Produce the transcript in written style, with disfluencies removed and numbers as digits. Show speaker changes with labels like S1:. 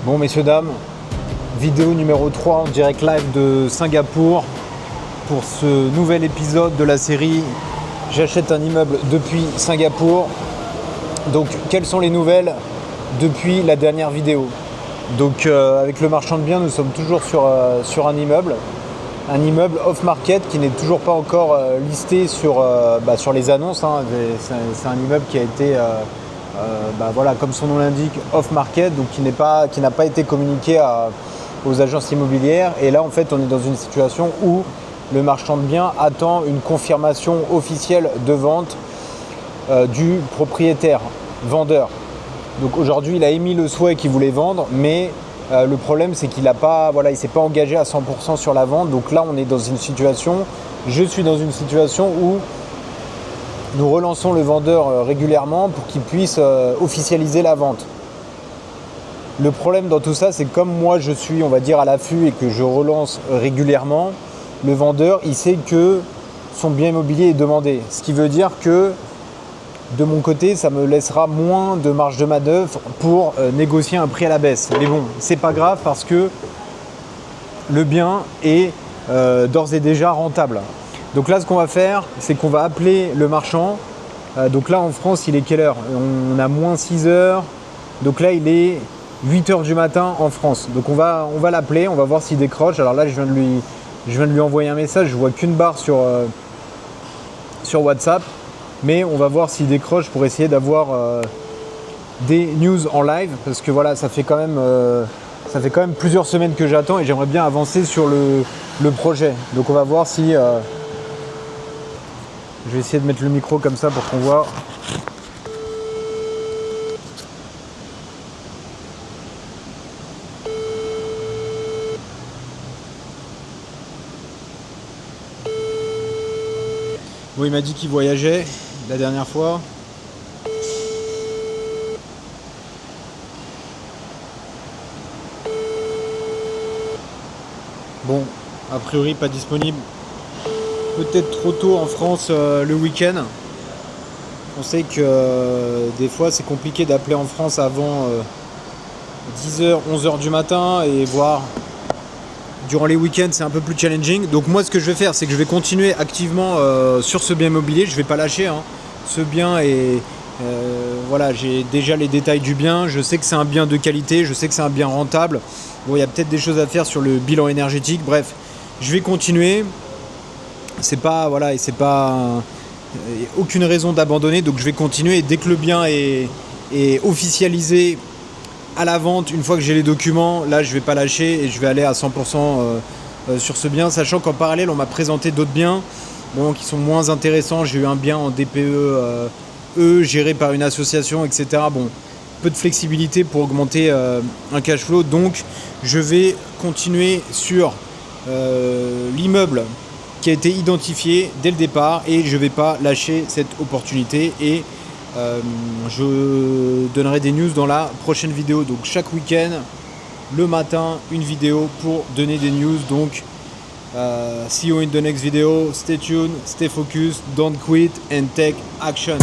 S1: Bon messieurs, dames, vidéo numéro 3 en direct live de Singapour pour ce nouvel épisode de la série J'achète un immeuble depuis Singapour. Donc quelles sont les nouvelles depuis la dernière vidéo? Donc avec le marchand de biens, nous sommes toujours sur un immeuble off-market qui n'est toujours pas encore listé sur les annonces. C'est un immeuble qui a été comme son nom l'indique, off-market, donc qui n'a pas été communiqué aux agences immobilières. Et là en fait on est dans une situation où le marchand de biens attend une confirmation officielle de vente du propriétaire vendeur. Donc aujourd'hui il a émis le souhait qu'il voulait vendre, mais le problème c'est qu'il ne s'est pas engagé à 100% sur la vente. Donc là je suis dans une situation où nous relançons le vendeur régulièrement pour qu'il puisse officialiser la vente. Le problème dans tout ça, c'est que comme moi je suis, on va dire, à l'affût et que je relance régulièrement, le vendeur, il sait que son bien immobilier est demandé. Ce qui veut dire que de mon côté, ça me laissera moins de marge de manœuvre pour négocier un prix à la baisse. Mais bon, c'est pas grave parce que le bien est d'ores et déjà rentable. Donc là, ce qu'on va faire, c'est qu'on va appeler le marchand. Donc là, en France, il est quelle heure? On a moins 6 heures. Donc là, il est 8 heures du matin en France. Donc on va l'appeler, on va voir s'il décroche. Alors là, je viens de lui envoyer un message. Je vois qu'une barre sur WhatsApp. Mais on va voir s'il décroche pour essayer d'avoir des news en live. Parce que voilà, ça fait quand même plusieurs semaines que j'attends et j'aimerais bien avancer sur le projet. Donc on va voir si... je vais essayer de mettre le micro comme ça pour qu'on voit. Bon, il m'a dit qu'il voyageait la dernière fois. Bon, a priori pas disponible. Peut-être trop tôt en France le week-end. On sait que des fois c'est compliqué d'appeler en France avant 10h, 11h du matin, et voire durant les week-ends c'est un peu plus challenging. Donc moi ce que je vais faire, c'est que je vais continuer activement sur ce bien immobilier. Je vais pas lâcher. Ce bien est... j'ai déjà les détails du bien. Je sais que c'est un bien de qualité, je sais que c'est un bien rentable. Bon, il y a peut-être des choses à faire sur le bilan énergétique. Bref, je vais continuer. Aucune raison d'abandonner, donc je vais continuer. Et dès que le bien est officialisé à la vente, une fois que j'ai les documents, là je vais pas lâcher et je vais aller à 100% sur ce bien, sachant qu'en parallèle on m'a présenté d'autres biens qui sont moins intéressants. J'ai eu un bien en DPE géré par une association, etc. Bon, peu de flexibilité pour augmenter un cash flow, donc je vais continuer sur l'immeuble qui a été identifié dès le départ et je ne vais pas lâcher cette opportunité. Et je donnerai des news dans la prochaine vidéo. Donc chaque week-end, le matin, une vidéo pour donner des news. Donc see you in the next video. Stay tuned, stay focused, don't quit and take actions.